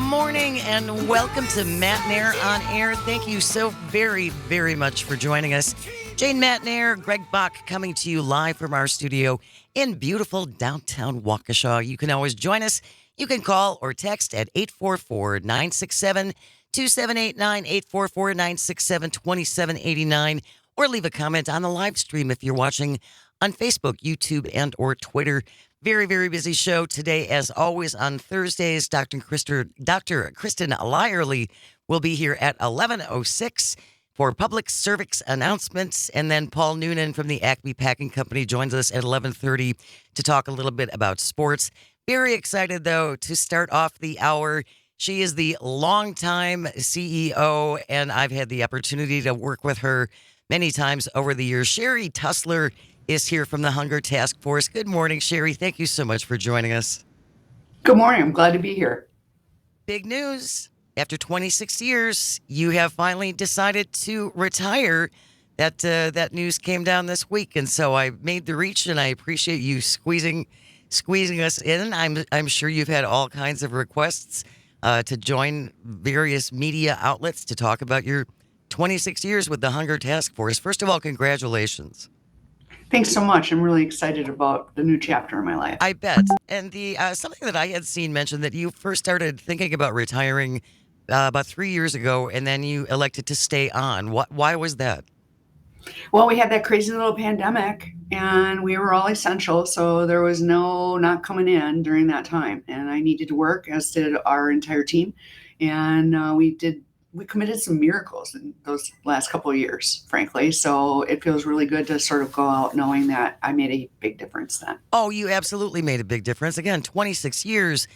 morning and welcome to Matenaer On Air. Thank you so very, very much for joining us. Jane Matenaer, Greg Bach coming to you live from our studio in beautiful downtown Waukesha. You can always join us. You can call or text at 844-967-2789, 844-967-2789, or leave a comment on the live stream if you're watching on Facebook, YouTube, and or Twitter. Very, very busy show today, as always, on Thursdays. Dr. Kristen Lyerly will be here at 11:06 for public service announcements. And then Paul Noonan from the Acme Packing Company joins us at 11:30 to talk a little bit about sports. Very excited, though, to start off the hour. She is the longtime CEO, and I've had the opportunity to work with her many times over the years. Sherrie Tussler is here from the Hunger Task Force. Good morning, Sherrie. Thank you so much for joining us. Good morning. I'm glad to be here. Big news. After 26 years, you have finally decided to retire. That news came down this week, and so I made the reach, and I appreciate you squeezing us in. I'm sure you've had all kinds of requests to join various media outlets to talk about your 26 years with the Hunger Task Force. First of all, congratulations. Thanks so much. I'm really excited about the new chapter in my life. I bet. And the something that I had seen mentioned that you first started thinking about retiring about 3 years ago, and then you elected to stay on. Why was that? Well, we had that crazy little pandemic, and we were all essential, so there was no not coming in during that time. And I needed to work, as did our entire team. And we committed some miracles in those last couple of years, frankly. So it feels really good to sort of go out knowing that I made a big difference then. Oh, you absolutely made a big difference. Again, 26 years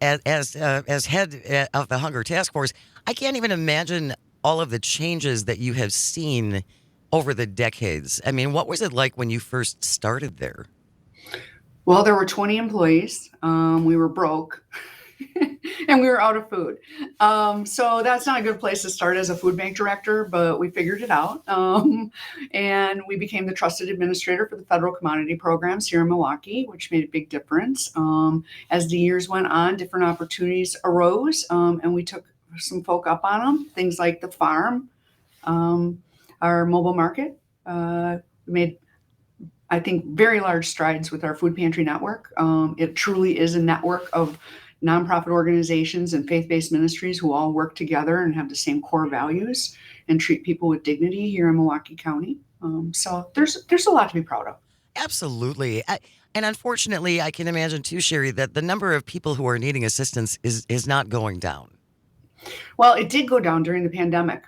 as head of the Hunger Task Force. I can't even imagine all of the changes that you have seen over the decades. I mean, what was it like when you first started there? Well, there were 20 employees. We were broke. And we were out of food. So that's not a good place to start as a food bank director, but we figured it out. And we became the trusted administrator for the federal commodity programs here in Milwaukee, which made a big difference. As the years went on, different opportunities arose, and we took some folk up on them. Things like the farm, our mobile market. We made, I think, very large strides with our food pantry network. It truly is a network of nonprofit organizations and faith-based ministries who all work together and have the same core values and treat people with dignity here in Milwaukee County. So there's a lot to be proud of. Absolutely. And unfortunately, I can imagine too, Sherrie, that the number of people who are needing assistance is not going down. Well, it did go down during the pandemic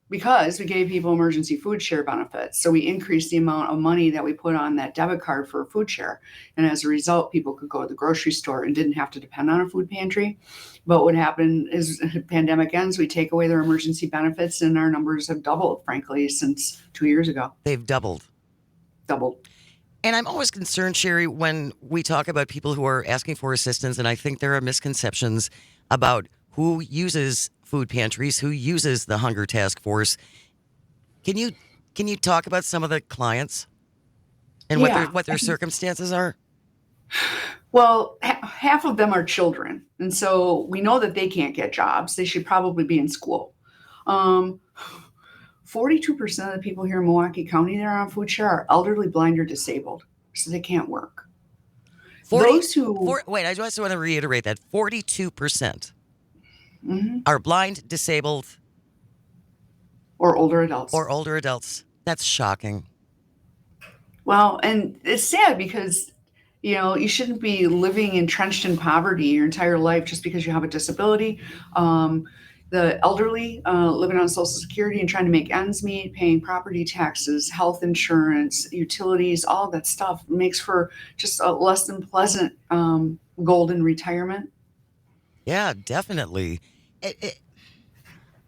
because we gave people emergency food share benefits. So we increased the amount of money that we put on that debit card for food share. And as a result, people could go to the grocery store and didn't have to depend on a food pantry. But what happened is the pandemic ends, we take away their emergency benefits, and our numbers have doubled, frankly, since 2 years ago. They've doubled. And I'm always concerned, Sherrie, when we talk about people who are asking for assistance, and I think there are misconceptions about who uses food pantries, who uses the Hunger Task Force. Can you talk about some of the clients and what their circumstances are? Well, half of them are children, and so we know that they can't get jobs. They should probably be in school. 42% of the people here in Milwaukee County that are on food share are elderly, blind, or disabled, so they can't work. I just want to reiterate that 42%. Mm-hmm. Are blind, disabled, or older adults. That's shocking. Well, and it's sad because, you shouldn't be living entrenched in poverty your entire life just because you have a disability. The elderly living on Social Security and trying to make ends meet, paying property taxes, health insurance, utilities, all that stuff makes for just a less than pleasant golden retirement. Yeah, definitely.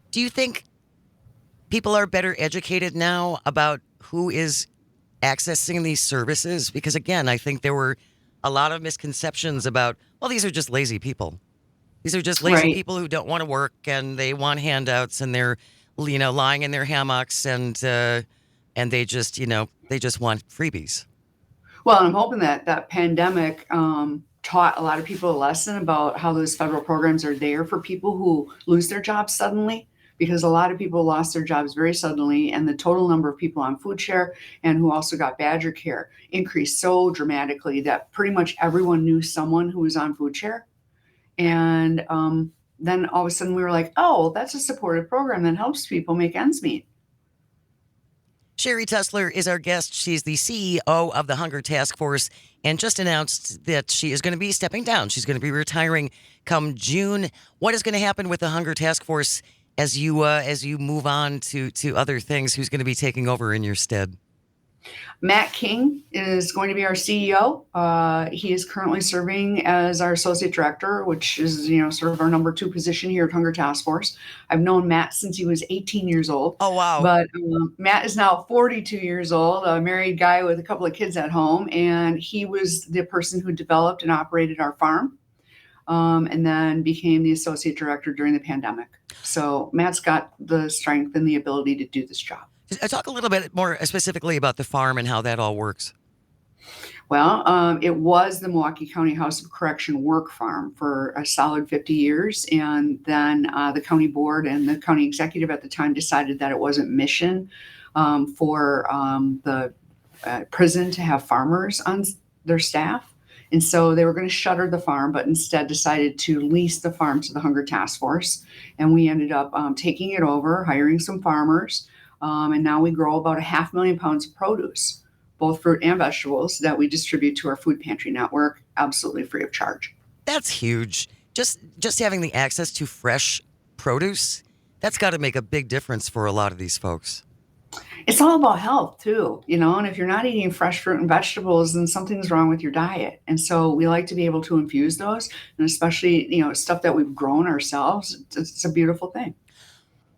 Do you think people are better educated now about who is accessing these services? Because, again, I think there were a lot of misconceptions about, well, these are just lazy people. These are just lazy people who don't want to work and they want handouts and they're, lying in their hammocks and they just want freebies. Well, I'm hoping that pandemic taught a lot of people a lesson about how those federal programs are there for people who lose their jobs suddenly, because a lot of people lost their jobs very suddenly, and the total number of people on food share and who also got Badger Care increased so dramatically that pretty much everyone knew someone who was on food share. And then all of a sudden we were like, oh, that's a supportive program that helps people make ends meet. Sherrie Tussler is our guest. She's the CEO of the Hunger Task Force and just announced that she is going to be stepping down. She's going to be retiring come June. What is going to happen with the Hunger Task Force as you move on to other things? Who's going to be taking over in your stead? Matt King is going to be our CEO. He is currently serving as our associate director, which is, sort of our number 2 position here at Hunger Task Force. I've known Matt since he was 18 years old. Oh, wow. But Matt is now 42 years old, a married guy with a couple of kids at home. And he was the person who developed and operated our farm, and then became the associate director during the pandemic. So Matt's got the strength and the ability to do this job. Talk a little bit more specifically about the farm and how that all works. Well, it was the Milwaukee County House of Correction work farm for a solid 50 years. And then the county board and the county executive at the time decided that it wasn't mission for the prison to have farmers on their staff. And so they were going to shutter the farm, but instead decided to lease the farm to the Hunger Task Force. And we ended up taking it over, hiring some farmers. And now we grow about 500,000 pounds of produce, both fruit and vegetables, that we distribute to our food pantry network absolutely free of charge. That's huge. Just having the access to fresh produce, that's got to make a big difference for a lot of these folks. It's all about health too, and if you're not eating fresh fruit and vegetables, then something's wrong with your diet. And so we like to be able to infuse those, and especially, stuff that we've grown ourselves. It's a beautiful thing.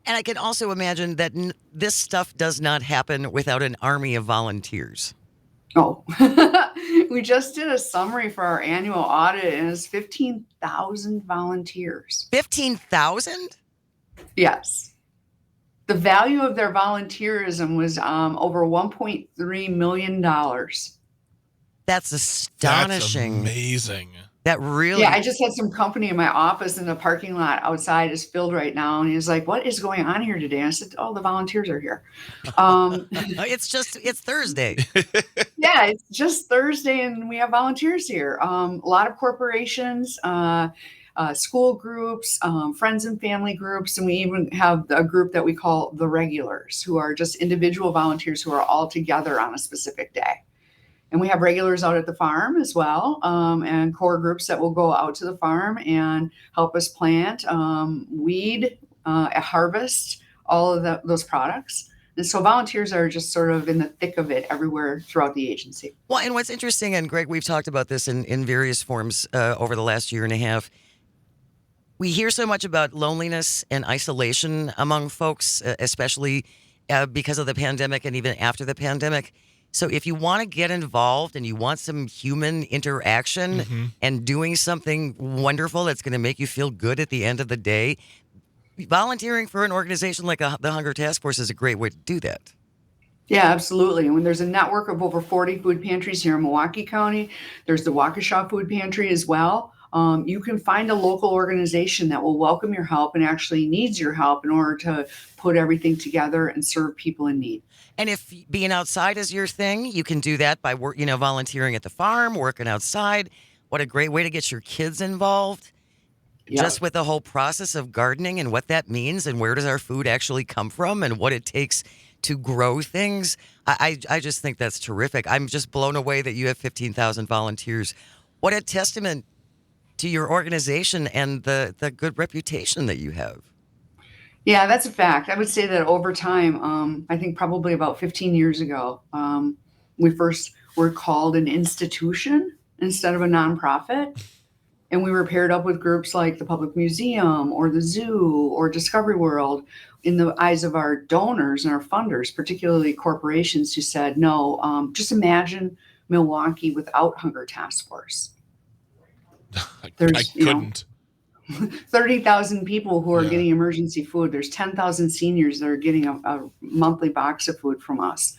And I can also imagine that this stuff does not happen without an army of volunteers. Oh, we just did a summary for our annual audit, and it's 15,000 volunteers. 15,000? Yes. The value of their volunteerism was over $1.3 million. That's astonishing. That's amazing. That really... Yeah, I just had some company in my office, and the parking lot outside is filled right now. And he was like, what is going on here today? And I said, oh, the volunteers are here. It's Thursday. Yeah, it's just Thursday, and we have volunteers here. A lot of corporations, school groups, friends and family groups, and we even have a group that we call the regulars, who are just individual volunteers who are all together on a specific day. And we have regulars out at the farm as well, and core groups that will go out to the farm and help us plant, weed, harvest, all of those products. And so volunteers are just sort of in the thick of it everywhere throughout the agency. Well, and what's interesting, and Greg, we've talked about this in various forms over the last year and a half. We hear so much about loneliness and isolation among folks, especially because of the pandemic and even after the pandemic. So if you want to get involved and you want some human interaction and doing something wonderful that's going to make you feel good at the end of the day, volunteering for an organization like the Hunger Task Force is a great way to do that. Yeah, absolutely. And when there's a network of over 40 food pantries here in Milwaukee County, there's the Waukesha Food Pantry as well. You can find a local organization that will welcome your help and actually needs your help in order to put everything together and serve people in need. And if being outside is your thing, you can do that by volunteering at the farm, working outside. What a great way to get your kids involved. Yep. Just with the whole process of gardening and what that means and where does our food actually come from and what it takes to grow things. I just think that's terrific. I'm just blown away that you have 15,000 volunteers. What a testament to your organization and the good reputation that you have. Yeah, that's a fact. I would say that over time, I think probably about 15 years ago, we first were called an institution instead of a nonprofit. And we were paired up with groups like the Public Museum or the Zoo or Discovery World in the eyes of our donors and our funders, particularly corporations who said, no, just imagine Milwaukee without Hunger Task Force. I couldn't. 30,000 people who are getting emergency food. There's 10,000 seniors that are getting a monthly box of food from us.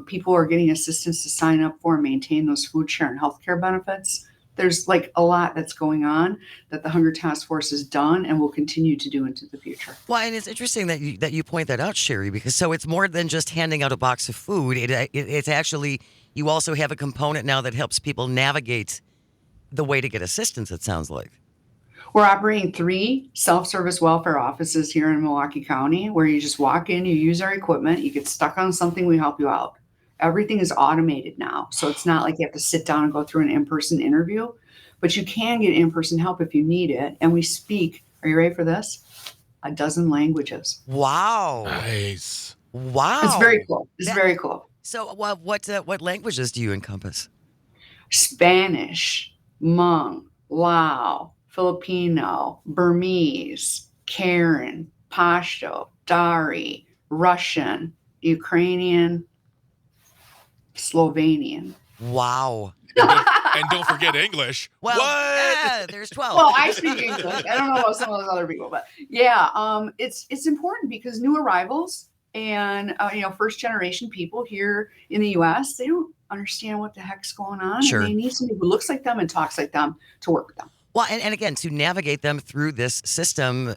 People are getting assistance to sign up for and maintain those food share and healthcare benefits. there's like a lot that's going on that the Hunger Task Force has done and will continue to do into the future. Well, and it's interesting that you point that out, Sherrie, because so it's more than just handing out a box of food. It's actually, you also have a component now that helps people navigate the way to get assistance, it sounds like. We're operating 3 self-service welfare offices here in Milwaukee County where you just walk in, you use our equipment, you get stuck on something, we help you out. Everything is automated now. So it's not like you have to sit down and go through an in-person interview, but you can get in-person help if you need it. And we speak, are you ready for this? 12 languages. Wow. Nice. Wow. It's very cool. Very cool. So what languages do you encompass? Spanish, Hmong, Lao, Filipino, Burmese, Karen, Pashto, Dari, Russian, Ukrainian, Slovenian. Wow. And don't forget English. Well, what? yeah, there's 12. Well, I speak English. I don't know about some of those other people, but yeah, it's important because new arrivals and first generation people here in the U.S. they don't understand what the heck's going on. Sure. And they need somebody who looks like them and talks like them to work with them. Well, and again, to navigate them through this system,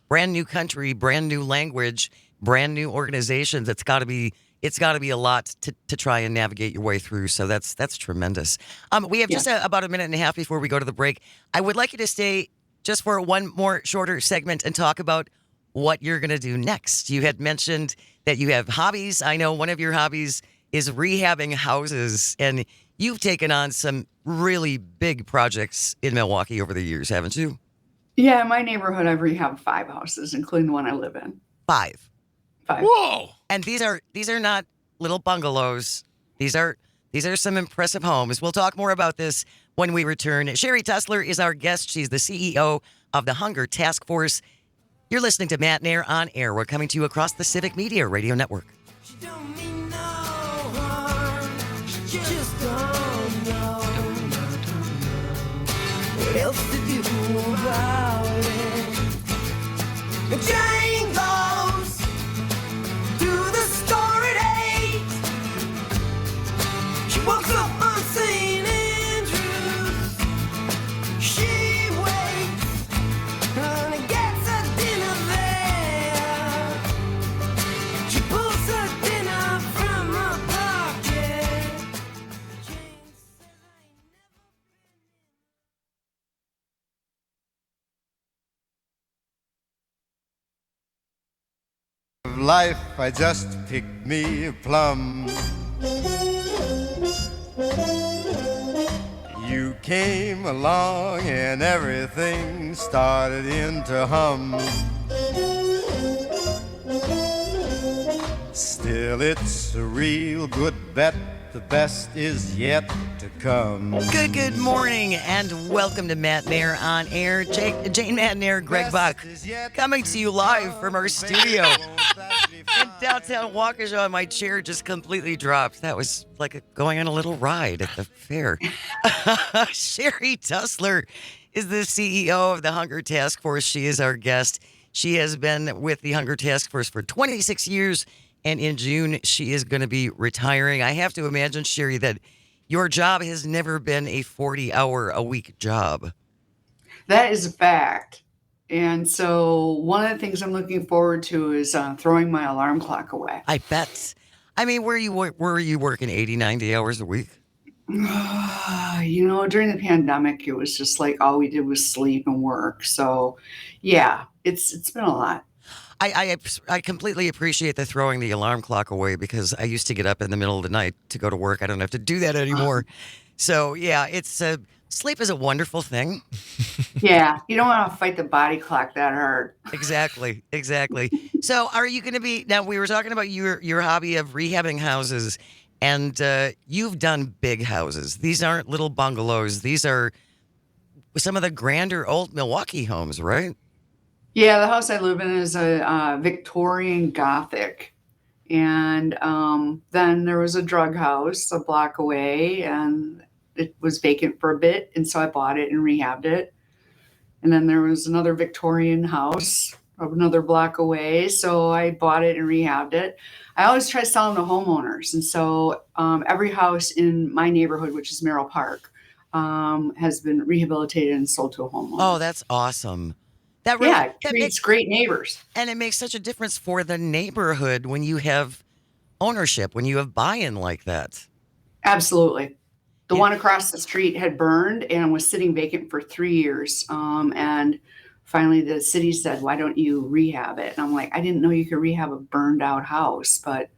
brand new country, brand new language, brand new organizations, it's got to be a lot to try and navigate your way through. So that's tremendous. We have just about a minute and a half before we go to the break. I would like you to stay just for one more shorter segment and talk about what you're going to do next. You had mentioned that you have hobbies. I know one of your hobbies is rehabbing houses, and you've taken on some really big projects in Milwaukee over the years, haven't you? Yeah, in my neighborhood, I've rehabbed 5 houses, including the one I live in. 5. Whoa. And these are not little bungalows. These are some impressive homes. We'll talk more about this when we return. Sherrie Tussler is our guest. She's the CEO of the Hunger Task Force. You're listening to Matenaer On Air. We're coming to you across the Civic Media Radio Network. She don't mean no harm. She just don't know what else to do about it. Jane goes to the store at 8. She walks up on St. Andrews. She waits and gets her dinner there. She pulls her dinner from her pocket. Jane says I ain't never Life, I just picked me a plum. You came along and everything started into hum. Still, it's a real good bet. The best is yet to come. Good morning, and welcome to Matenaer On Air. Jane Matenaer, Greg Buck, coming to you live from our studio in downtown Waukesha. And my chair just completely dropped. That was like going on a little ride at the fair. Sherrie Tussler is the CEO of the Hunger Task Force. She is our guest. She has been with the Hunger Task Force for 26 years. And in June, she is going to be retiring. I have to imagine, Sherrie, that your job has never been a 40-hour-a-week job. That is a fact. And so one of the things I'm looking forward to is throwing my alarm clock away. I bet. I mean, were you working 80, 90 hours a week? During the pandemic, it was just like all we did was sleep and work. So, yeah, it's been a lot. I completely appreciate the throwing the alarm clock away because I used to get up in the middle of the night to go to work. I don't have to do that anymore. So, yeah, it's sleep is a wonderful thing. Yeah, you don't want to fight the body clock that hard. Exactly. So are you going to be, now we were talking about your hobby of rehabbing houses, and you've done big houses. These aren't little bungalows. These are some of the grander old Milwaukee homes, right? Yeah, the house I live in is a Victorian Gothic. And then there was a drug house a block away, and it was vacant for a bit. And so I bought it and rehabbed it. And then there was another Victorian house another block away. So I bought it and rehabbed it. I always try selling to homeowners. And so every house in my neighborhood, which is Merrill Park, has been rehabilitated and sold to a homeowner. Oh, that's awesome. That really, Yeah, it that creates makes, great neighbors. and it makes such a difference for the neighborhood when you have ownership, when you have buy-in like that. Absolutely. The Yeah. one across the street had burned and was sitting vacant for 3 years. And finally the city said, why don't you rehab it? And I'm like, I didn't know you could rehab a burned out house. But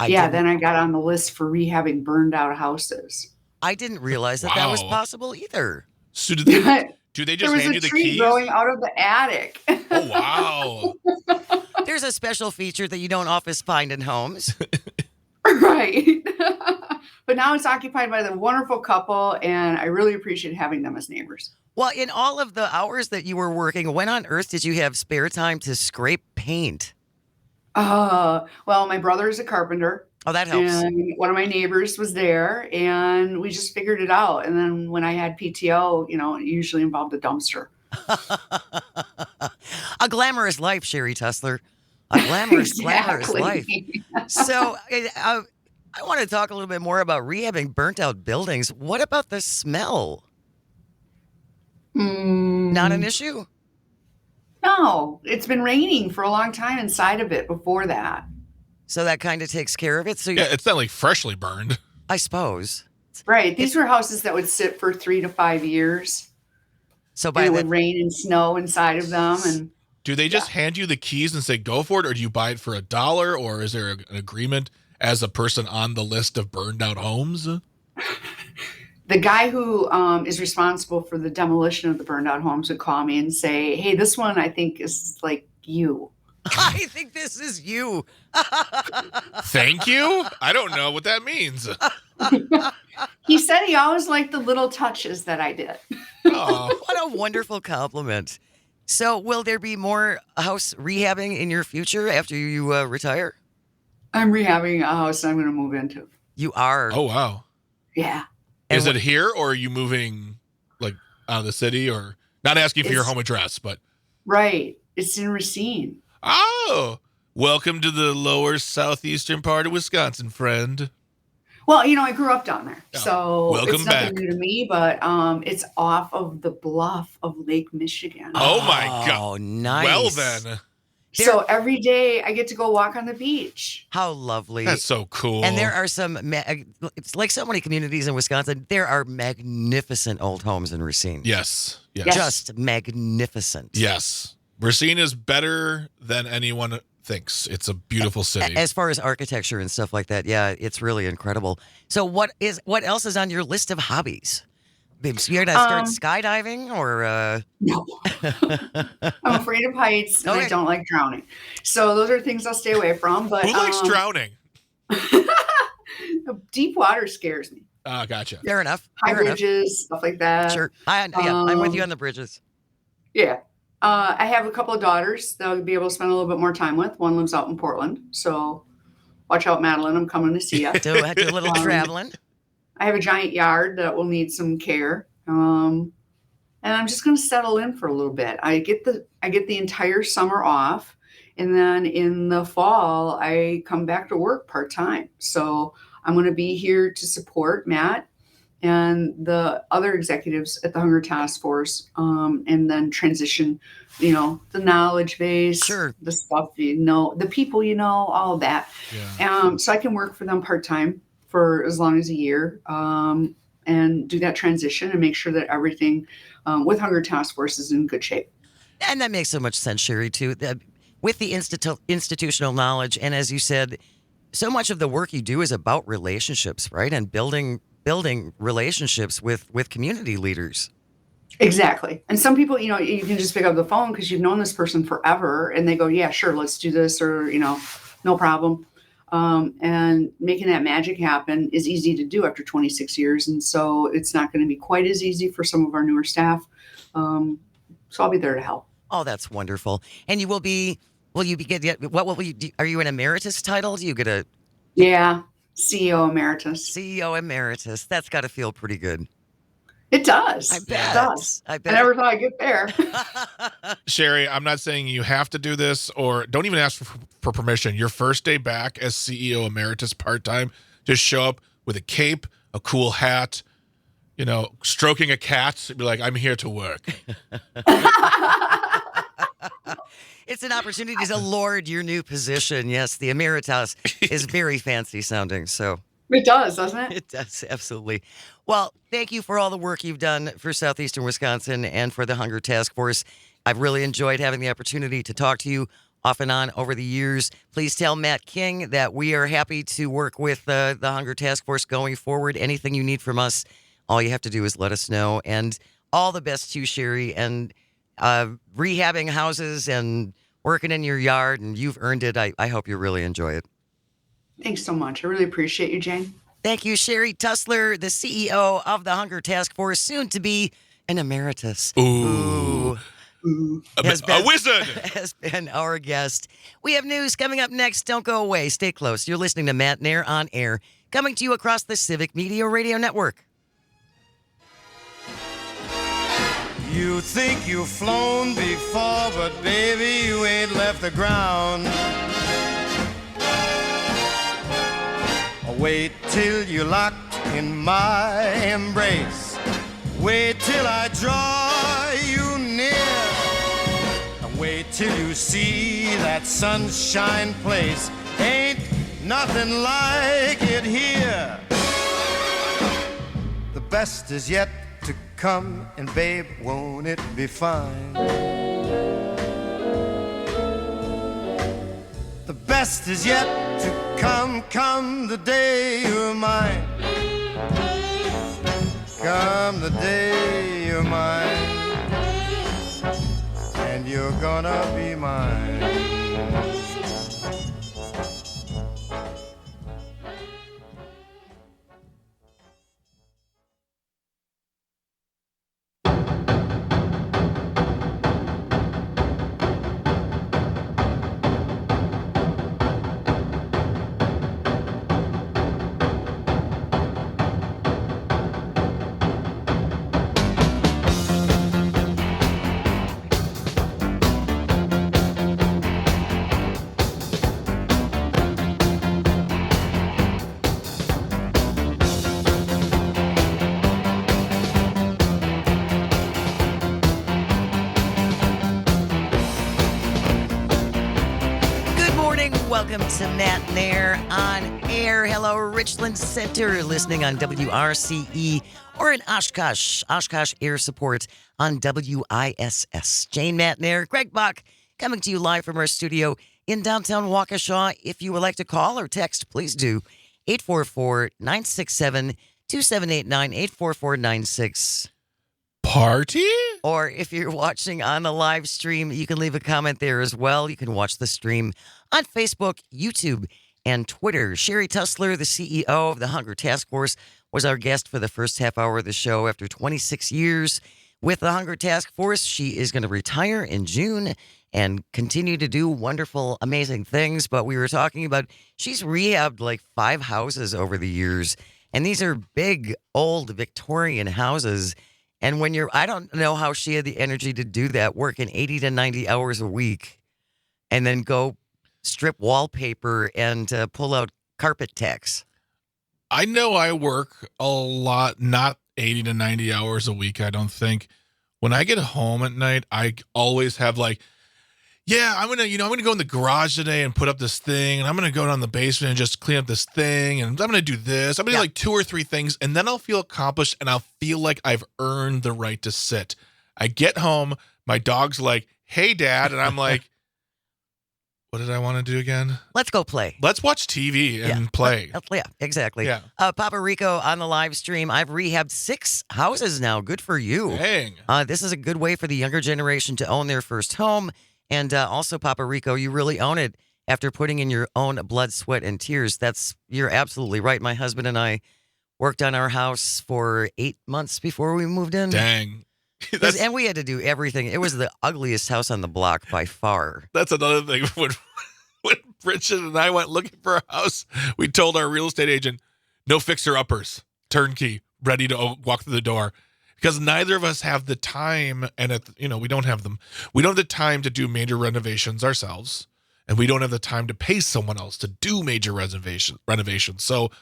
I then I got on the list for rehabbing burned out houses. didn't realize that was Wow. possible either. So do they There just was hand a you the tree keys? growing out of the attic. Oh, wow. There's a special feature that you don't often find in homes. Right. But now it's occupied by the wonderful couple, and I really appreciate having them as neighbors. Well, in all of the hours that you were working, when on earth did you have spare time to scrape paint? Well, my brother is a carpenter. Oh, that helps. And one of my neighbors was there, and we just figured it out. And then when I had PTO, it usually involved a dumpster. A glamorous life, Sherrie Tussler. A glamorous Exactly. life. So I want to talk a little bit more about rehabbing burnt out buildings. What about the smell? Not an issue? No, it's been raining for a long time inside of it before that. So that kind of takes care of it. So Yeah, it's not like freshly burned. I suppose. Right. These were houses that would sit for 3 to 5 years. So And by it the would rain and snow inside of them. And Do they just hand you the keys and say go for it, or do you buy it for $1, or is there an agreement as a person on the list of burned out homes? the guy who is responsible for the demolition of the burned out homes would call me and say, hey, this one I think is like you. I think this is you. Thank you? I don't know what that means. He said he always liked the little touches that I did. Oh, What a wonderful compliment. So will there be more house rehabbing in your future after you retire? I'm rehabbing a house I'm going to move into. You are. oh wow. Yeah. Is it here, or are you moving like out of the city, or not asking for your It's- home address, but Right. It's in Racine. oh, welcome to the lower southeastern part of Wisconsin, friend. Well, I grew up down there. Oh, So welcome it's nothing back. new to me, but it's off of the bluff of Lake Michigan. Oh my God. Oh, nice. Well then, So every day I get to go walk on the beach. How lovely. that's so cool. And there are it's like so many communities in Wisconsin, there are magnificent old homes in Racine. yes, yes, Yes. Just magnificent. yes. Racine is better than anyone thinks. It's a beautiful city. As far as architecture and stuff like that, yeah, it's really incredible. So what else is on your list of hobbies? Babes, you're gonna start skydiving or No. I'm afraid of heights and Okay. I don't like drowning. So those are things I'll stay away from. But Who likes drowning? deep water scares me. Gotcha. fair enough. High Fair enough. bridges, stuff like that. Sure. I'm with you on the bridges. Yeah. I have a couple of daughters that I'll be able to spend a little bit more time with. One lives out in Portland. So watch out, Madeline. I'm coming to see you. Do a little traveling. I have a giant yard that will need some care. And I'm just going to settle in for a little bit. I get the entire summer off. And then in the fall, I come back to work part-time. So I'm going to be here to support Matt and the other executives at the Hunger Task Force, and then transition, the knowledge base, Sure. the stuff, the people, all of that. Yeah. So I can work for them part-time for as long as a year, and do that transition and make sure that everything with Hunger Task Force is in good shape. And that makes so much sense, Sherrie, too. With the institutional knowledge, and as you said, so much of the work you do is about relationships, right? And building relationships with community leaders. Exactly. And some people, you can just pick up the phone because you've known this person forever and they go, yeah, sure, let's do this, or, no problem. And making that magic happen is easy to do after 26 years. And so it's not going to be quite as easy for some of our newer staff. So I'll be there to help. Oh, that's wonderful. And you will be, what will you do? Are you an emeritus title? Do you get a Yeah. CEO Emeritus. CEO Emeritus? That's got to feel pretty good. It does. I bet. It does. I I bet. never thought I'd get there. Sherrie, I'm not saying you have to do this, or don't even ask for permission. Your first day back as CEO Emeritus part-time, just show up with a cape, a cool hat, stroking a cat, be like, I'm here to work. It's an opportunity to lord your new position. Yes, the emeritus is very fancy sounding. So It does, doesn't it? it does, absolutely. Well, thank you for all the work you've done for Southeastern Wisconsin and for the Hunger Task Force. I've really enjoyed having the opportunity to talk to you off and on over the years. Please tell Matt King that we are happy to work with the Hunger Task Force going forward. Anything you need from us, all you have to do is let us know. And all the best to you, Sherrie, and rehabbing houses and working in your yard, and you've earned it. I hope you really enjoy it. Thanks so much. I really appreciate you, Jane. Thank you, Sherrie Tussler, the CEO of the Hunger Task Force, soon to be an emeritus. Ooh. A wizard. Has been our guest. We have news coming up next. Don't go away. Stay close. You're listening to Matenaer On Air, coming to you across the Civic Media Radio Network. You think you've flown before, but baby, you ain't left the ground. Wait till you're locked in my embrace. Wait till I draw you near. Wait till you see that sunshine place. Ain't nothing like it here. The best is yet to come, and babe, won't it be fine? The best is yet to come the day you're mine. Come the day you're mine, and you're gonna be mine. Welcome to Matenaer On Air. Hello, Richland Center, listening on WRCE or in Oshkosh Air Support on WISS. Jane Matenaer, Greg Bach, coming to you live from our studio in downtown Waukesha. If you would like to call or text, please do. 844-967-2789, 844-96. Party? Or if you're watching on the live stream, you can leave a comment there as well. You can watch the stream on Facebook, YouTube, and Twitter. Sherrie Tussler, the CEO of the Hunger Task Force, was our guest for the first half hour of the show. After 26 years with the Hunger Task Force, she is going to retire in June and continue to do wonderful, amazing things. But we were talking about she's rehabbed like 5 houses over the years. And these are big, old Victorian houses. And when I don't know how she had the energy to do that, working 80 to 90 hours a week, and then go strip wallpaper and pull out carpet tacks. I know I work a lot, not 80 to 90 hours a week, I don't think. When I get home at night, I always have like, yeah, I'm going to go in the garage today and put up this thing, and I'm going to go down the basement and just clean up this thing, and I'm going to do this. I'm going to do like 2 or 3 things, and then I'll feel accomplished, and I'll feel like I've earned the right to sit. I get home, my dog's like, hey, Dad, and I'm like, what did I want to do again? Let's go play. Let's watch TV and play. Yeah, exactly. Yeah. Papa Rico on the live stream. I've rehabbed 6 houses now. Good for you. Dang. This is a good way for the younger generation to own their first home. And also, Papa Rico, you really own it after putting in your own blood, sweat, and tears. You're absolutely right. My husband and I worked on our house for 8 months before we moved in. Dang. And we had to do everything. It was the ugliest house on the block by far. That's another thing. When Bridget and I went looking for a house, we told our real estate agent, no fixer-uppers, turnkey, ready to walk through the door. Because neither of us have the time, and we don't have them. We don't have the time to do major renovations ourselves, and we don't have the time to pay someone else to do major renovations. So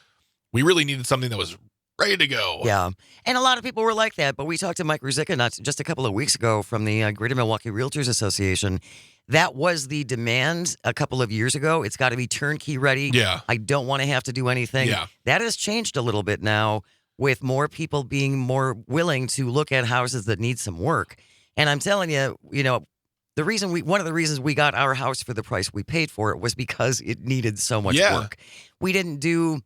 we really needed something that was ready to go. Yeah. And a lot of people were like that, but we talked to Mike Ruzicka just a couple of weeks ago from the Greater Milwaukee Realtors Association. That was the demand a couple of years ago. It's got to be turnkey ready. Yeah. I don't want to have to do anything. Yeah. That has changed a little bit now with more people being more willing to look at houses that need some work. And I'm telling you, one of the reasons we got our house for the price we paid for it was because it needed so much work. We didn't do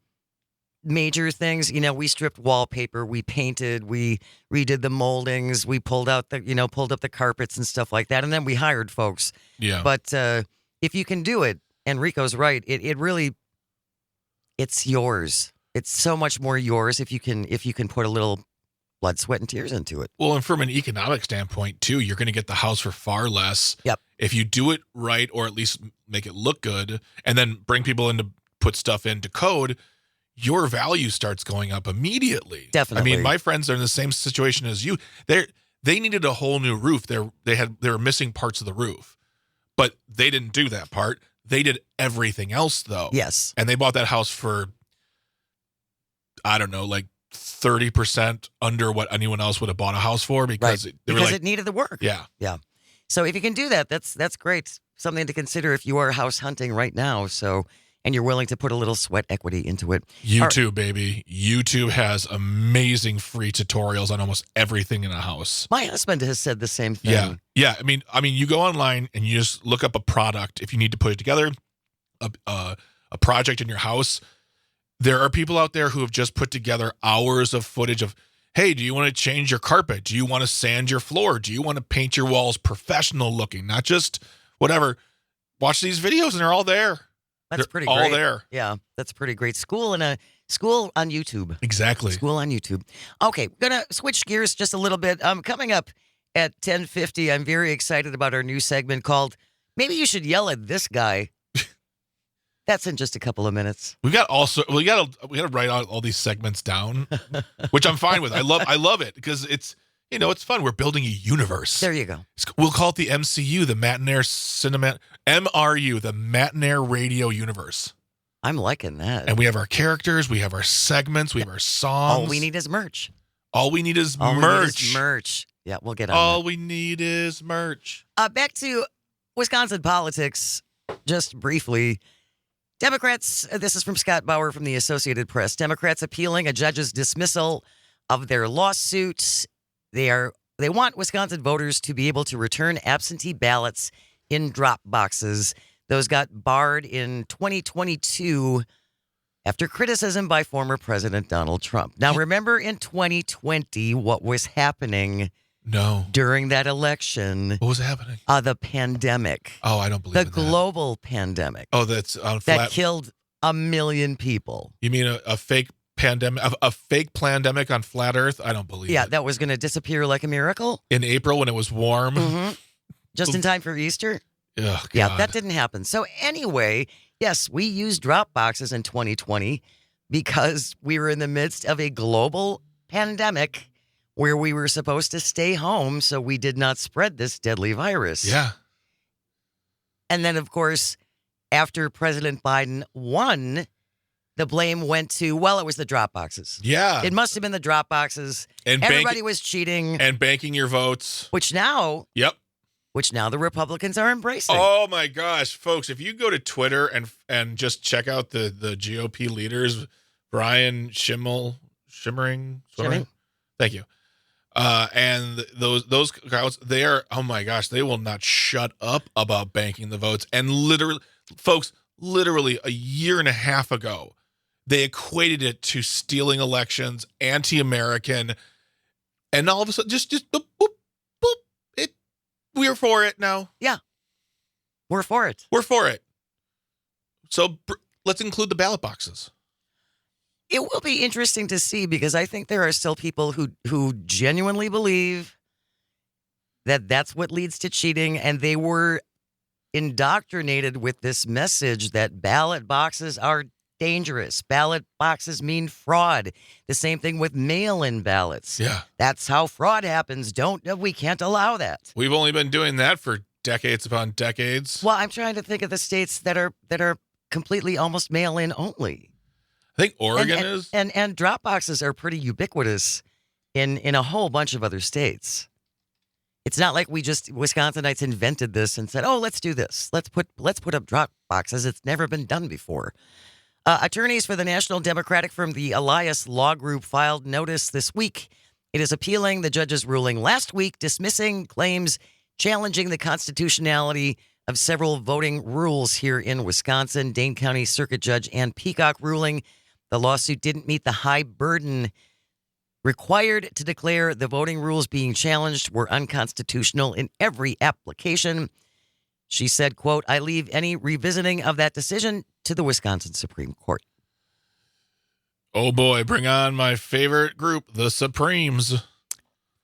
major things. We stripped wallpaper, we painted, we redid the moldings, we pulled up the carpets and stuff like that. And then we hired folks. Yeah. But if you can do it, and Rico's right, it really, it's yours. It's so much more yours if you can put a little blood, sweat, and tears into it. Well, and from an economic standpoint too, you're going to get the house for far less. Yep. If you do it right, or at least make it look good, and then bring people in to put stuff into code, your value starts going up immediately. Definitely. I mean, my friends are in the same situation as you. They needed a whole new roof. They were missing parts of the roof, but they didn't do that part. They did everything else though. Yes. And they bought that house for, I don't know, like 30% under what anyone else would have bought a house for because it needed the work. Yeah. Yeah. So if you can do that, that's great. Something to consider if you are house hunting right now. And you're willing to put a little sweat equity into it. YouTube, baby. YouTube has amazing free tutorials on almost everything in a house. My husband has said the same thing. Yeah. Yeah. I mean, you go online and you just look up a product. If you need to put it together, a project in your house, there are people out there who have just put together hours of footage of, hey, do you want to change your carpet? Do you want to sand your floor? Do you want to paint your walls professional looking, not just whatever? Watch these videos and they're all there. That's They're pretty all great. there. Yeah, that's pretty great. School on YouTube. Exactly. School on YouTube. Okay, we're going to switch gears just a little bit. Coming up at 10:50, I'm very excited about our new segment called Maybe You Should Yell at This Guy. That's in just a couple of minutes. We got to write all these segments down, which I'm fine with. I love it because it's fun. We're building a universe. There you go. We'll call it the MCU, the Matenaer MRU, the Matenaer Radio Universe. I'm liking that. And we have our characters, we have our segments, we have our songs. All we need is merch. All we need is All merch. We need is merch. Yeah, we'll get on All that. we need is merch. Back to Wisconsin politics, just briefly. Democrats, this is from Scott Bauer from the Associated Press. Democrats appealing a judge's dismissal of their lawsuit. They want Wisconsin voters to be able to return absentee ballots in drop boxes. Those got barred in 2022 after criticism by former President Donald Trump. Now, remember in 2020 what was happening No. during that election? What was happening? The pandemic. Oh, I don't believe The in that. global pandemic. Oh, that's on that flat. killed 1 million people. You mean a fake pandemic, a fake pandemic on flat Earth? I don't believe Yeah, it. that was going to disappear like a miracle. In April when it was warm. Mm-hmm. Just in time for Easter. Oh, God. Yeah, that didn't happen. So anyway, yes, we used drop boxes in 2020 because we were in the midst of a global pandemic where we were supposed to stay home so we did not spread this deadly virus. Yeah. And then, of course, after President Biden won, the blame went to, it was the drop boxes. Yeah. It must have been the drop boxes. And Everybody was cheating. And banking your votes. Which now Yep. the Republicans are embracing. Oh my gosh, folks! If you go to Twitter and just check out the GOP leaders, Brian Shimmering, thank you, and those guys, they are, oh my gosh, they will not shut up about banking the votes. And literally, folks, a year and a half ago, they equated it to stealing elections, anti-American, and all of a sudden, just boop, boop, boop, we're for it now. Yeah. We're for it. We're for it. So let's include the ballot boxes. It will be interesting to see because I think there are still people who genuinely believe that that's what leads to cheating, and they were indoctrinated with this message that ballot boxes are dangerous. Ballot boxes mean fraud. The same thing with mail-in ballots. Yeah. That's how fraud happens. We can't allow that. We've only been doing that for decades upon decades. Well, I'm trying to think of the states that are completely almost mail-in only. I think Oregon and, is. and drop boxes are pretty ubiquitous in a whole bunch of other states. It's not like Wisconsinites invented this and said, "Oh, let's do this. Let's put up drop boxes." It's never been done before. Attorneys for the national Democratic firm the Elias Law Group filed notice this week. It is appealing the judge's ruling last week, dismissing claims challenging the constitutionality of several voting rules here in Wisconsin. Dane County Circuit Judge Ann Peacock ruling the lawsuit didn't meet the high burden required to declare the voting rules being challenged were unconstitutional in every application. She said, quote, "I leave any revisiting of that decision to the Wisconsin Supreme Court." Oh boy, bring on my favorite group, the Supremes. Of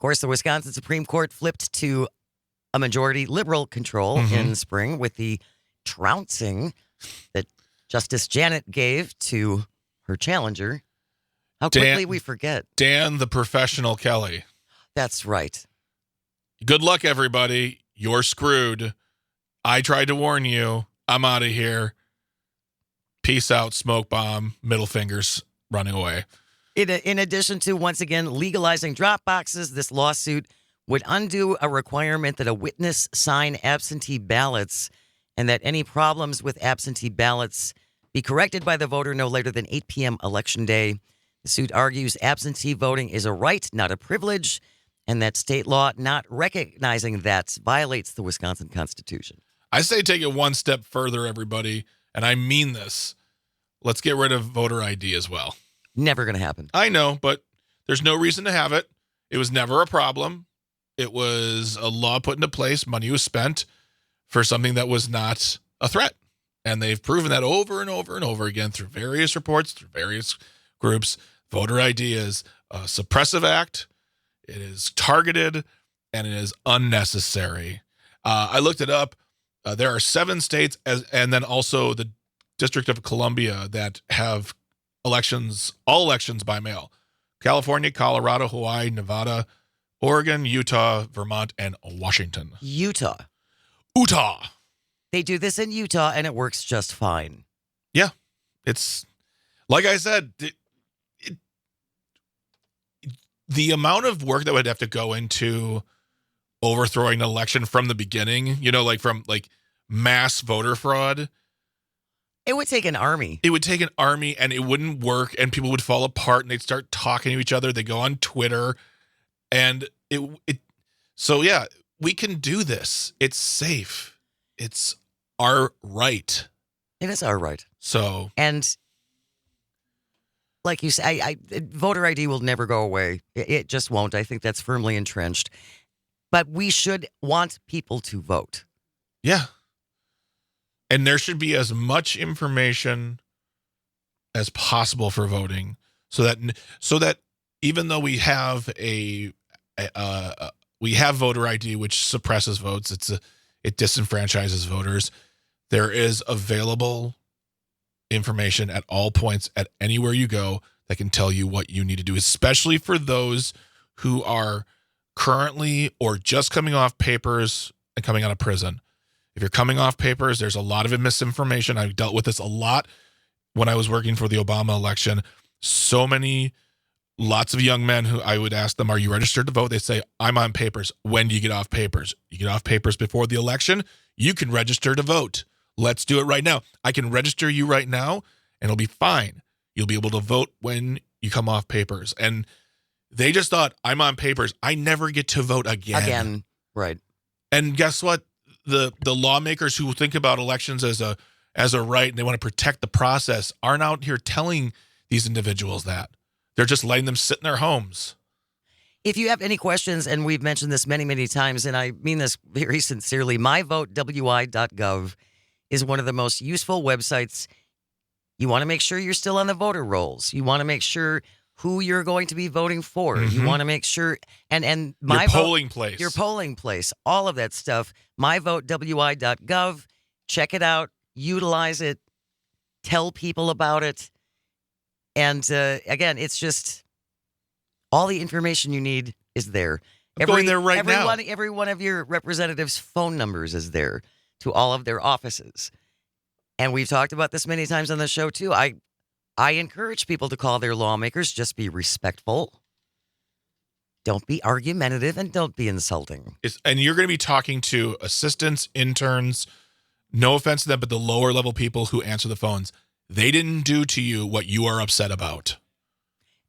course, the Wisconsin Supreme Court flipped to a majority liberal control in spring with the trouncing that Justice Janet gave to her challenger. How quickly we forget. Dan the Professional Kelly. That's right. Good luck, everybody. You're screwed. I tried to warn you. I'm out of here. Peace out, smoke bomb, middle fingers running away. In addition to, once again, legalizing drop boxes, this lawsuit would undo a requirement that a witness sign absentee ballots and that any problems with absentee ballots be corrected by the voter no later than 8 p.m. Election Day. The suit argues absentee voting is a right, not a privilege, and that state law not recognizing that violates the Wisconsin Constitution. I say take it one step further, everybody, and I mean this. Let's get rid of voter ID as well. Never going to happen. I know, but there's no reason to have it. It was never a problem. It was a law put into place. Money was spent for something that was not a threat. And they've proven that over and over and over again through various reports, through various groups. Voter ID is a suppressive act. It is targeted, and it is unnecessary. I looked it up. There are 7 states, and then also the District of Columbia, that have all elections by mail. California, Colorado, Hawaii, Nevada, Oregon, Utah, Vermont, and Washington. Utah. They do this in Utah, and it works just fine. Yeah. It's, like I said, the amount of work that would have to go into overthrowing an election from the beginning, from mass voter fraud. It would take an army. It would take an army, and it wouldn't work, and people would fall apart, and they'd start talking to each other. They go on Twitter, and so yeah, we can do this. It's safe. It's our right. It is our right. So, and like you say, voter ID will never go away. It just won't. I think that's firmly entrenched. But we should want people to vote. Yeah. And there should be as much information as possible for voting, so that even though we have we have voter ID, which suppresses votes, it disenfranchises voters. There is available information at all points, at anywhere you go, that can tell you what you need to do, especially for those who are currently or just coming off papers and coming out of prison. If you're coming off papers, there's a lot of misinformation. I've dealt with this a lot when I was working for the Obama election. Lots of young men who I would ask them, "Are you registered to vote?" They say, "I'm on papers." When do you get off papers? You get off papers before the election. You can register to vote. Let's do it right now. I can register you right now, and it'll be fine. You'll be able to vote when you come off papers. And they just thought, I'm on papers, I never get to vote again. Right. And guess what? The lawmakers who think about elections as a right, and they want to protect the process, aren't out here telling these individuals that. They're just letting them sit in their homes. If you have any questions, and we've mentioned this many, many times, and I mean this very sincerely, myvotewi.gov is one of the most useful websites. You want to make sure you're still on the voter rolls. You want to make sure who you're going to be voting for. You want to make sure, and my your polling place. Your polling place, all of that stuff. Myvotewi.gov. Check it out. Utilize it. Tell people about it. And again, it's just all the information you need is there. I'm going there right now. Every one of your representatives' phone numbers is there to all of their offices. And we've talked about this many times on the show, too. I encourage people to call their lawmakers. Just be respectful. Don't be argumentative, and don't be insulting. And you're going to be talking to assistants, interns, no offense to them, but the lower level people who answer the phones. They didn't do to you what you are upset about.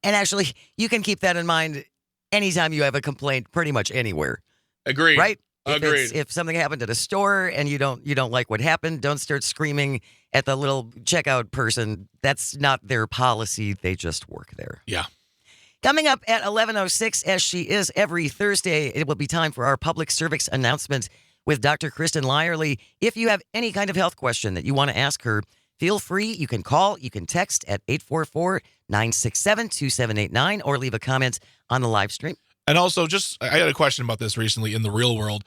And actually, you can keep that in mind anytime you have a complaint, pretty much anywhere. Agreed. Right? Agreed. If something happened at a store and you don't like what happened, don't start screaming at the little checkout person. That's not their policy. They just work there. Yeah. Coming up at 11:06, as she is every Thursday, it will be time for our public service announcement with Dr. Kristen Lyerly. If you have any kind of health question that you want to ask her, feel free. You can call, you can text at 844-967-2789 or leave a comment on the live stream. And also, I had a question about this recently in the real world.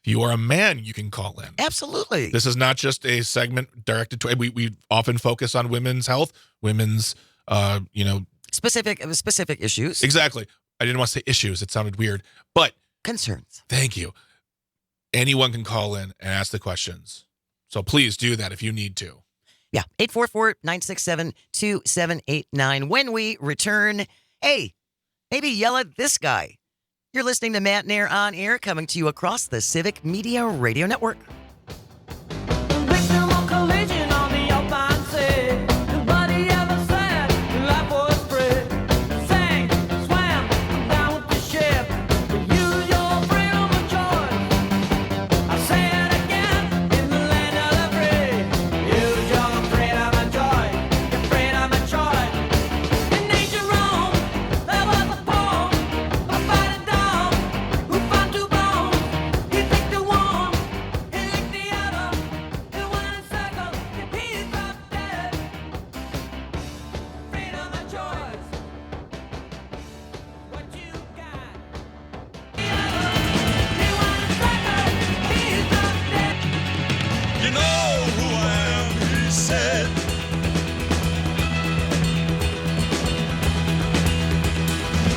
If you are a man, you can call in. Absolutely. This is not just a segment directed to, we often focus on women's health, women's, Specific issues. Exactly. I didn't want to say issues. It sounded weird, but Concerns. thank you. Anyone can call in and ask the questions. So please do that if you need to. Yeah, 844-967-2789. When we return, hey, maybe yell at this guy. You're listening to Matenaer On Air, coming to you across the Civic Media Radio Network. Victim of collision on the Alpine Sea. Nobody ever said life was free. Sank, swam, down with the ship. Use your freedom of choice. I say it again, in the land of the free. Use your freedom of choice. Your freedom of choice. In ancient Rome, there was a poem by fighting dog who found two bones. He picked the one, he licked the other. They went in circles, and he dropped dead. Freedom of choice. What you got? The other, he went in circles, he dropped dead. You know who I am, he said.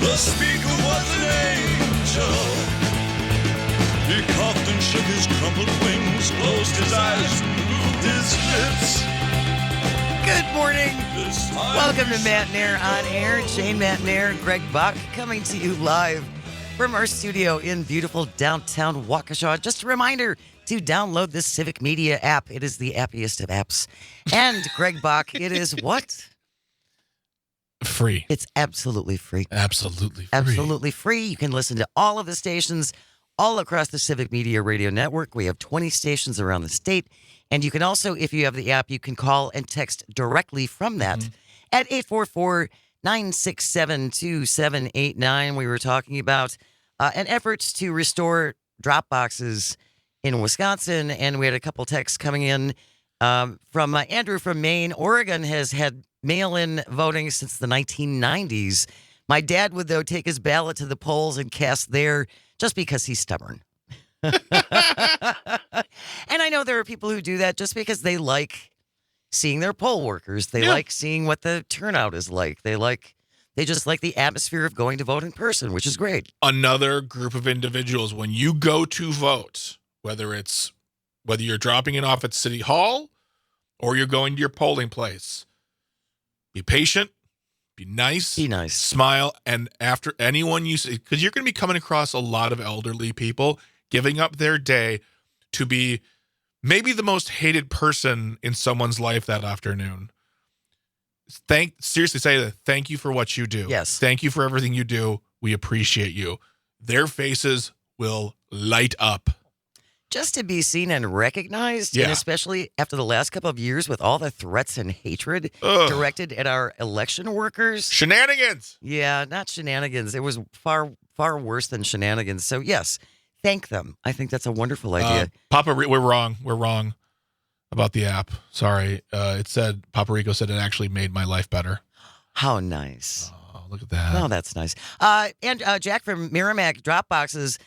The speaker was an angel. He coughed and shook his crumpled wings, closed his eyes, moved his lips. Good morning. This time Welcome to he said, Matenaer On Air. Jane Matenaer, Greg Bach, coming to you live from our studio in beautiful downtown Waukesha. Just a reminder to download the Civic Media app. It is the appiest of apps. And Greg Bach, it is what? Free. It's absolutely free. Absolutely free. Absolutely free. You can listen to all of the stations all across the Civic Media Radio Network. We have 20 stations around the state. And you can also, if you have the app, you can call and text directly from that at 844-967-2789. We were talking about an effort to restore drop boxes in Wisconsin. And we had a couple texts coming in from Andrew from Maine. Oregon has had mail-in voting since the 1990s. My dad would, though, take his ballot to the polls and cast there just because he's stubborn. And I know there are people who do that just because they like seeing their poll workers. They like seeing what the turnout is like. They just like the atmosphere of going to vote in person, which is great. Another group of individuals, when you go to vote, whether you're dropping it off at City Hall or you're going to your polling place, be patient, be nice, smile, and after anyone you see, because you're going to be coming across a lot of elderly people giving up their day to be maybe the most hated person in someone's life that afternoon. Seriously say that. Thank you for what you do. Yes. Thank you for everything you do. We appreciate you. Their faces will light up. Just to be seen and recognized, Yeah. and especially after the last couple of years with all the threats and hatred Ugh. directed at our election workers. Shenanigans. Yeah, not shenanigans. It was far, far worse than shenanigans. So, yes, thank them. I think that's a wonderful idea. We're wrong. We're wrong about the app. Sorry. It said, Papa Rico said it actually made my life better. How nice. Oh, look at that. Oh, that's nice. And Jack from Merrimack, drop boxes,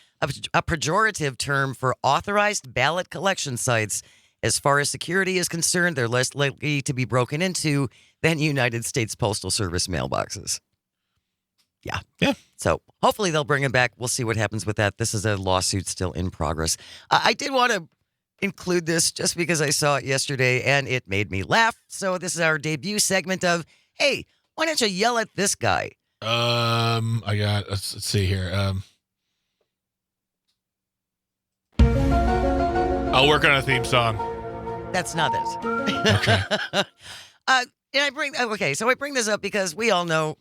a pejorative term for authorized ballot collection sites. As far as security is concerned, they're less likely to be broken into than United States Postal Service mailboxes. Yeah. So hopefully they'll bring it back. We'll see what happens with that. This is a lawsuit still in progress. I did want to include this just because I saw it yesterday and it made me laugh. So this is our debut segment of, hey, why don't you yell at this guy? Let's see here. I'll work on a theme song. That's not it. Okay. And I bring this up because we all know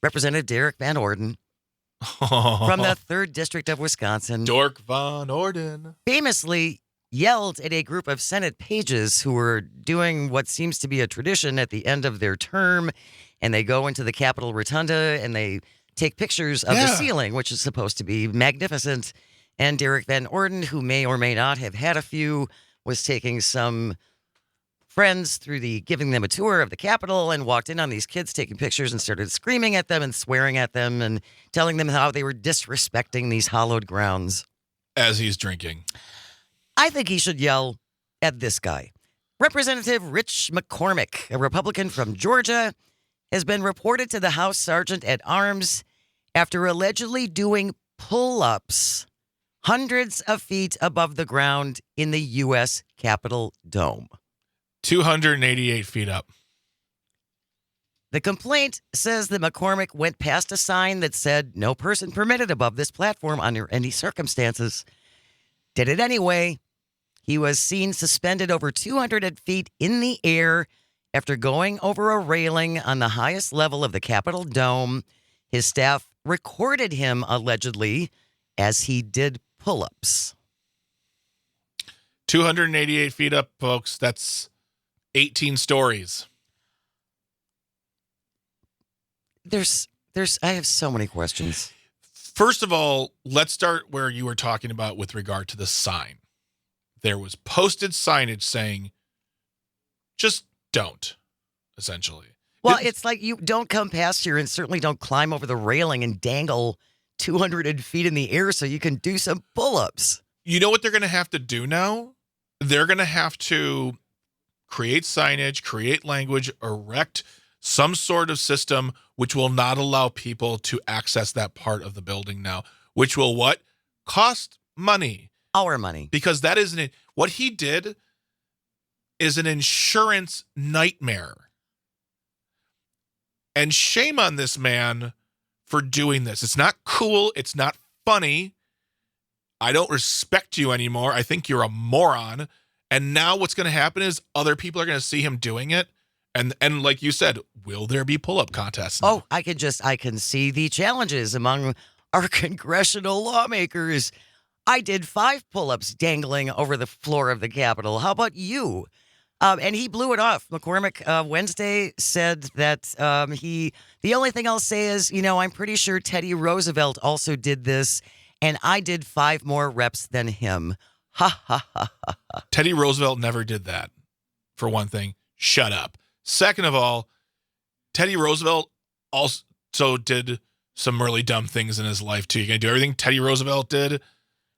Representative Derek Van Orden from the 3rd District of Wisconsin Dork Van Orden famously yelled at a group of Senate pages who were doing what seems to be a tradition at the end of their term, and they go into the Capitol Rotunda and they take pictures of the ceiling, which is supposed to be magnificent. And Derek Van Orden, who may or may not have had a few, was taking some friends giving them a tour of the Capitol and walked in on these kids taking pictures and started screaming at them and swearing at them and telling them how they were disrespecting these hallowed grounds. As he's drinking. I think he should yell at this guy. Representative Rich McCormick, a Republican from Georgia, has been reported to the House Sergeant at Arms after allegedly doing pull-ups hundreds of feet above the ground in the U.S. Capitol Dome. 288 feet up. The complaint says that McCormick went past a sign that said, "No person permitted above this platform under any circumstances." Did it anyway. He was seen suspended over 200 feet in the air after going over a railing on the highest level of the Capitol Dome. His staff recorded him, allegedly, as he did pull-ups. 288 feet up, folks. That's 18 stories. I have so many questions. First of all, let's start where you were talking about with regard to the sign. There was posted signage saying, just don't, essentially. Well, it's like you don't come past here and certainly don't climb over the railing and dangle 200 feet in the air so you can do some pull-ups. You know what they're going to have to do now? They're going to have to create signage, create language, erect some sort of system which will not allow people to access that part of the building now, which will what? Cost money. Our money. Because that isn't what he did is an insurance nightmare. And shame on this man for doing this. It's not cool. It's not funny. I don't respect you anymore. I think you're a moron. And now what's going to happen is other people are going to see him doing it. And like you said, will there be pull-up contests now? Oh, I can see the challenges among our congressional lawmakers. I did 5 pull-ups dangling over the floor of the Capitol. How about you? And he blew it off. McCormick Wednesday said that the only thing I'll say is, I'm pretty sure Teddy Roosevelt also did this, and I did 5 more reps than him. Ha, ha, ha, ha, ha. Teddy Roosevelt never did that, for one thing. Shut up. Second of all, Teddy Roosevelt also did some really dumb things in his life, too. You're going to do everything Teddy Roosevelt did?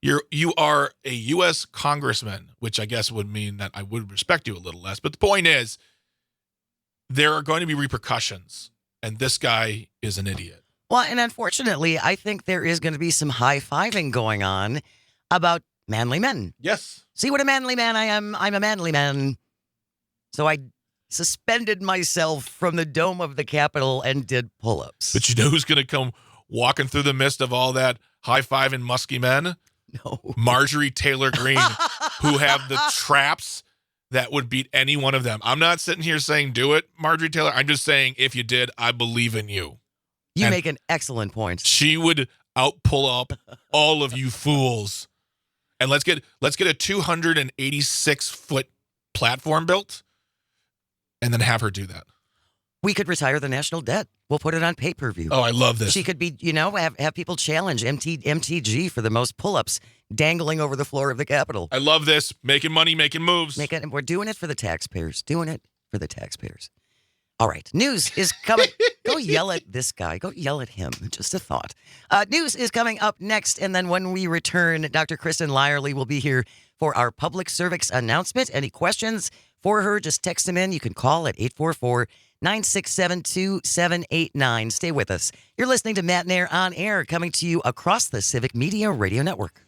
You are a U.S. congressman, which I guess would mean that I would respect you a little less. But the point is, there are going to be repercussions, and this guy is an idiot. Well, and unfortunately, I think there is going to be some high-fiving going on about manly men. Yes. See what a manly man I am? I'm a manly man. So I suspended myself from the dome of the Capitol and did pull-ups. But you know who's going to come walking through the midst of all that high-fiving musky men? No. Marjorie Taylor Greene, who have the traps that would beat any one of them. I'm not sitting here saying do it, Marjorie Taylor. I'm just saying if you did, I believe in you. You And make an excellent point. She would out-pull up all of you fools. And let's get a 286-foot platform built and then have her do that. We could retire the national debt. We'll put it on pay-per-view. Oh, I love this. She could be, have people challenge MTG for the most pull-ups dangling over the floor of the Capitol. I love this. Making money, making moves. We're doing it for the taxpayers. All right. News is coming. Go yell at this guy. Go yell at him. Just a thought. News is coming up next. And then when we return, Dr. Kristen Lyerly will be here for our public service announcement. Any questions for her, just text them in. You can call at 844-967-2789. Stay with us. You're listening to Matenaer On Air, coming to you across the Civic Media Radio Network.